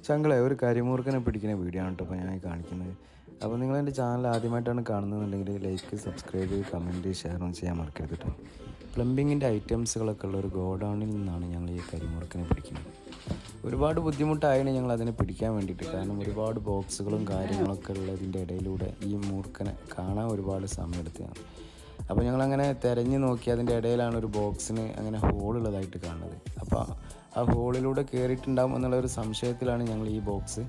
ചങ്കളെ ഒരു കരിമൂർക്കനെ പിടിക്കുന്ന വീഡിയോ ആണ് കേട്ടോ അപ്പോൾ ഞാൻ കാണിക്കുന്നത്. അപ്പോൾ നിങ്ങൾ എൻ്റെ ചാനൽ ആദ്യമായിട്ടാണ് കാണുന്നതെന്നുണ്ടെങ്കിൽ ലൈക്ക്, സബ്സ്ക്രൈബ്, കമൻറ്റ്, ഷെയറും ചെയ്യാൻ മറക്കരുത് കേട്ടോ. പ്ലംബിങ്ങിൻ്റെ ഐറ്റംസുകളൊക്കെ ഉള്ള ഒരു ഗോഡൗണിൽ നിന്നാണ് ഞങ്ങൾ ഈ കരിമൂർക്കനെ പിടിക്കുന്നത്. ഒരുപാട് ബുദ്ധിമുട്ടായിരുന്നു ഞങ്ങൾ അതിനെ പിടിക്കാൻ വേണ്ടിയിട്ട്. കാരണം ഒരുപാട് ബോക്സുകളും കാര്യങ്ങളൊക്കെ ഉള്ളതിൻ്റെ ഇടയിലൂടെ ഈ മൂർക്കനെ കാണാൻ ഒരുപാട് സമയമെടുത്തതാണ്. അപ്പോൾ ഞങ്ങളങ്ങനെ തിരഞ്ഞു നോക്കി അതിൻ്റെ ഇടയിലാണ് ഒരു ബോക്സിന് അങ്ങനെ ഹോളുള്ളതായിട്ട് കാണുന്നത്. അപ്പോൾ ആ ഹോളിലൂടെ കയറിയിട്ടുണ്ടാകും എന്നുള്ള ഒരു സംശയത്തിലാണ് ഞങ്ങൾ ഈ ബോക്സ്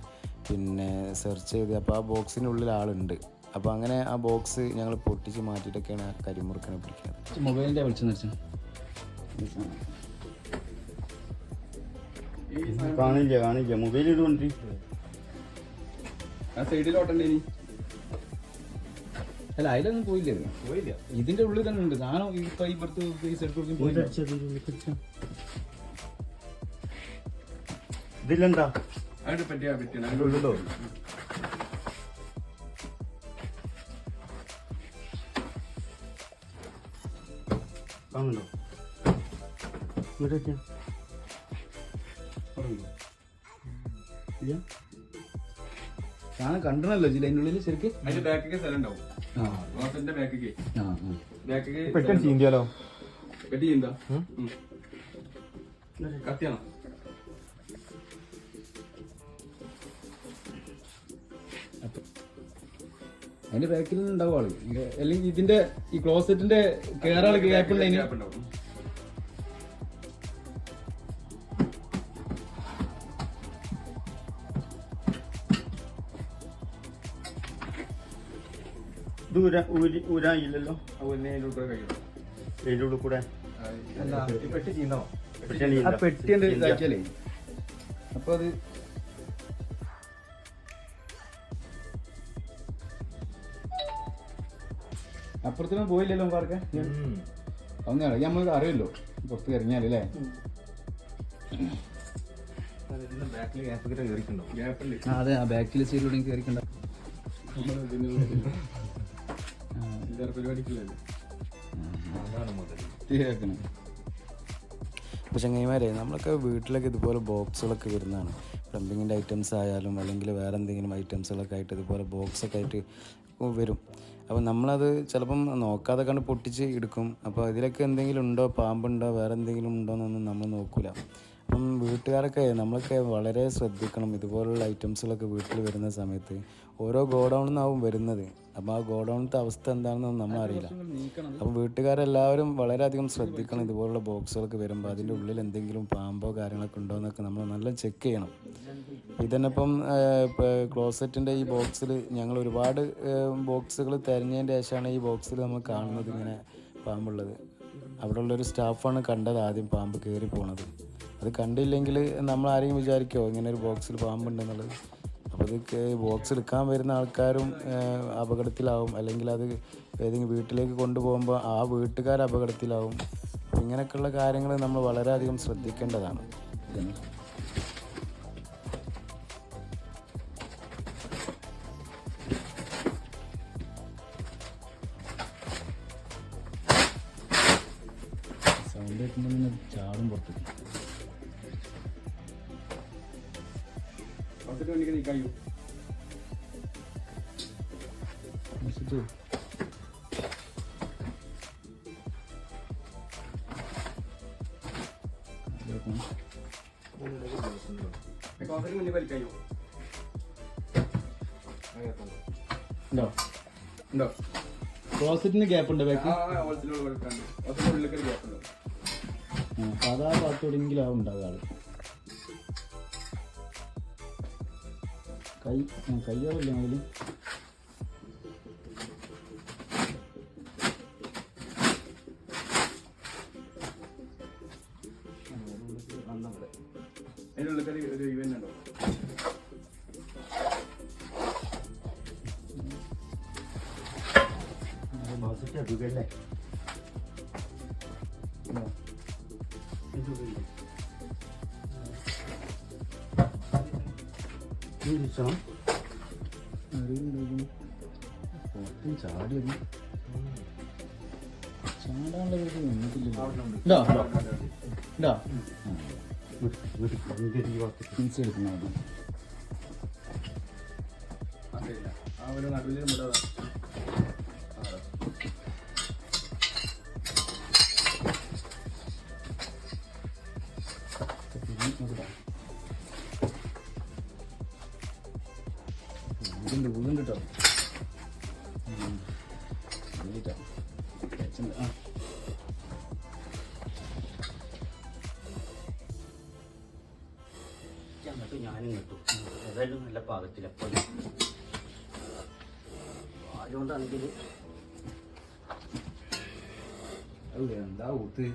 സെർച്ച് ചെയ്ത്. അപ്പോൾ ആ ബോക്സിൻ്റെ ഉള്ളിൽ ആളുണ്ട്. അപ്പോൾ അങ്ങനെ ആ ബോക്സ് ഞങ്ങൾ പൊട്ടിച്ച് മാറ്റിയിട്ടൊക്കെയാണ് ആ കരിമുറുക്കനെ പിടിക്കുന്നത്. മൊബൈലിൻ്റെ വിളിച്ചു കാണില്ല മൊബൈൽ ഇടുകൊണ്ട് ആ സൈഡിലോട്ടണ്ടേ ഇനി അല്ല അതിലൊന്നും പോയില്ല. ഇതിന്റെ ഉള്ളിൽ തന്നെ ഉണ്ട് സാധനം. ഇപ്പൊ ഇപ്പുറത്ത് ഇതിലെന്താ പറ്റിയോ കാണുന്നുണ്ടോ? സാധനം കണ്ടണല്ലോ ജില്ല അതിന്റെ ഉള്ളിൽ ശരിക്കും. അതിന്റെ ബാക്കിക്ക് സ്ഥലം ഉണ്ടാവും. പെട്ടെന്ന് ചീന്തിയാലോ? പെട്ടി ചീന്താ കത്തിയാണോ? അതിന്റെ ബാക്കിൽ ഉണ്ടാവും ആള്. അല്ലെങ്കിൽ ഇതിന്റെ ഈ ക്ലോസറ്റിന്റെ കേറാള് ഗ്യാപ്പ് ഉണ്ടാവും. ഊരായില്ലല്ലോ അതിൻ്റെ ഉള്ളിൽ കൂടെ. പെട്ടി ഇതാക്കിയാലേ അപ്പൊ അത് അപ്പുറത്തൊന്നും പോയില്ലല്ലോ പാർക്കെ. അങ്ങനെ നമ്മൾക്ക് അറിയല്ലോ പുറത്ത് ഇറങ്ങിയാലേ. അതെ, ആ ബാക്കിൽ സൈഡിലൂടെ കയറിക്കണ്ട. അപ്പോൾ ചങ്ങായിമാരെ, നമ്മളൊക്കെ വീട്ടിലൊക്കെ ഇതുപോലെ ബോക്സുകളൊക്കെ വരുന്നതാണ്. പ്ലംബിങ്ങിൻ്റെ ഐറ്റംസ് ആയാലും അല്ലെങ്കിൽ വേറെ എന്തെങ്കിലും ഐറ്റംസുകളൊക്കെ ആയിട്ട് ഇതുപോലെ ബോക്സൊക്കെ ആയിട്ട് വരും. അപ്പോൾ നമ്മളത് ചിലപ്പം നോക്കാതെ കണ്ട് പൊട്ടിച്ച് എടുക്കും. അപ്പോൾ ഇതിലൊക്കെ എന്തെങ്കിലും ഉണ്ടോ, പാമ്പുണ്ടോ, വേറെ എന്തെങ്കിലും ഉണ്ടോ എന്നൊന്നും നമ്മൾ നോക്കില്ല. അപ്പം വീട്ടുകാരൊക്കെ നമ്മളൊക്കെ വളരെ ശ്രദ്ധിക്കണം. ഇതുപോലുള്ള ഐറ്റംസുകളൊക്കെ വീട്ടിൽ വരുന്ന സമയത്ത് ഓരോ ഗോഡൗണിൽ നിന്നാവും വരുന്നത്. അപ്പോൾ ആ ഗോഡൗണിലത്തെ അവസ്ഥ എന്താണെന്നൊന്നും നമ്മളറിയില്ല. അപ്പോൾ വീട്ടുകാരെല്ലാവരും വളരെയധികം ശ്രദ്ധിക്കണം. ഇതുപോലുള്ള ബോക്സുകളൊക്കെ വരുമ്പോൾ അതിൻ്റെ ഉള്ളിൽ എന്തെങ്കിലും പാമ്പോ കാര്യങ്ങളൊക്കെ ഉണ്ടോ എന്നൊക്കെ നമ്മൾ നല്ല ചെക്ക് ചെയ്യണം. ഇതന്നെ ഇപ്പം ക്ലോസറ്റിൻ്റെ ഈ ബോക്സിൽ ഞങ്ങൾ ഒരുപാട് ബോക്സുകൾ തിരഞ്ഞതിൻ്റെ ശേഷമാണ് ഈ ബോക്സിൽ നമ്മൾ കാണുന്നത് ഇങ്ങനെ പാമ്പുള്ളത്. അവിടെ ഉള്ളൊരു സ്റ്റാഫാണ് കണ്ടത് ആദ്യം പാമ്പ് കയറി പോണത്. അത് കണ്ടില്ലെങ്കിൽ നമ്മൾ ആരെയും വിചാരിക്കുമോ ഇങ്ങനെ ഒരു ബോക്സിൽ പാമ്പുണ്ടെന്നുള്ളത്. അപ്പോൾ ഇത് ബോക്സ് എടുക്കാൻ വരുന്ന ആൾക്കാരും അപകടത്തിലാവും, അല്ലെങ്കിൽ അത് ഏതെങ്കിലും വീട്ടിലേക്ക് കൊണ്ടുപോകുമ്പോൾ ആ വീട്ടുകാർ അപകടത്തിലാവും. അപ്പോൾ ഇങ്ങനെയൊക്കെയുള്ള കാര്യങ്ങൾ നമ്മൾ വളരെയധികം ശ്രദ്ധിക്കേണ്ടതാണ്. സൗണ്ട് കേൾക്കുമ്പോൾ ചാടും പുറത്ത്. കഴിയും മുന്നിൽ വലിക്കായോ? ഉണ്ടോ? ക്ലോസറ്റിന് ഗ്യാപ്പ് ഉണ്ട് ബാക്കി. സാധാ ഭാഗത്തോടെങ്കിലും ആ ഉണ്ടാവുക ആള്. കയ്യോളില്ല അതില്. അതിനുള്ളിൽ ഒരു ഇവന്റ് ഉണ്ടോ? അല്ലേ ചാടിയത് ചാടാനുള്ള എടുക്കുന്ന ആ ഒരു നടുവിൽ മുട ഊതുണ്ട് കേട്ടോ. അങ്ങോട്ട് ഞാനും കിട്ടും ഏതായാലും നല്ല പാകത്തിലെപ്പോൾ അതുകൊണ്ടാണെങ്കിൽ എന്താ ഊത്ത്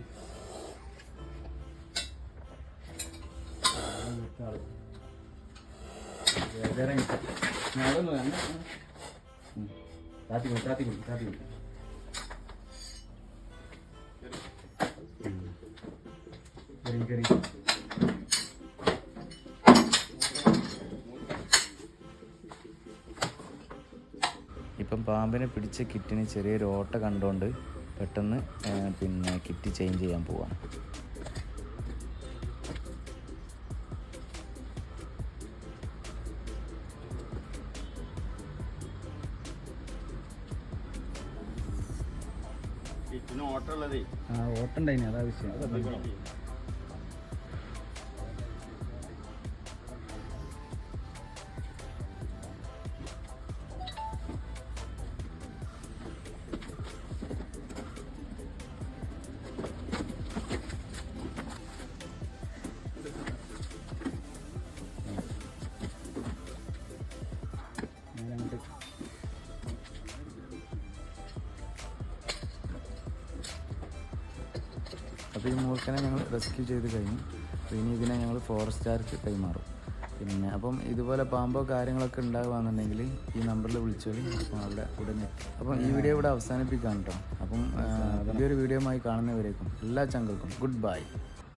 ഇപ്പം പാമ്പിനെ പിടിച്ച കിറ്റിന് ചെറിയൊരു ഓട്ട കണ്ടുകൊണ്ട് പെട്ടെന്ന് പിന്നെ കിറ്റ് ചേഞ്ച് ചെയ്യാൻ പോവാണ്. ഇതിന് ഓട്ടമുള്ളതേ ഓട്ടുണ്ടായിന്, അതാ വിഷയം. അപ്പോൾ ഈ മൂർഖനെ ഞങ്ങൾ റെസ്ക്യൂ ചെയ്ത് കഴിഞ്ഞു. അപ്പോൾ ഇനി ഇതിനെ ഞങ്ങൾ ഫോറസ്റ്റുകാർക്ക് കൈമാറും. പിന്നെ അപ്പം ഇതുപോലെ പാമ്പോ കാര്യങ്ങളൊക്കെ ഉണ്ടാകുകയാണെന്നുണ്ടെങ്കിൽ ഈ നമ്പറിൽ വിളിച്ചോളി. അപ്പം അവിടെ ഉടനെ എത്തും. അപ്പം ഈ വീഡിയോ ഇവിടെ അവസാനിപ്പിക്കാം കേട്ടോ. അപ്പം പുതിയൊരു വീഡിയോയുമായി കാണുന്നവരേക്കും എല്ലാ ചങ്ങൾക്കും ഗുഡ് ബൈ.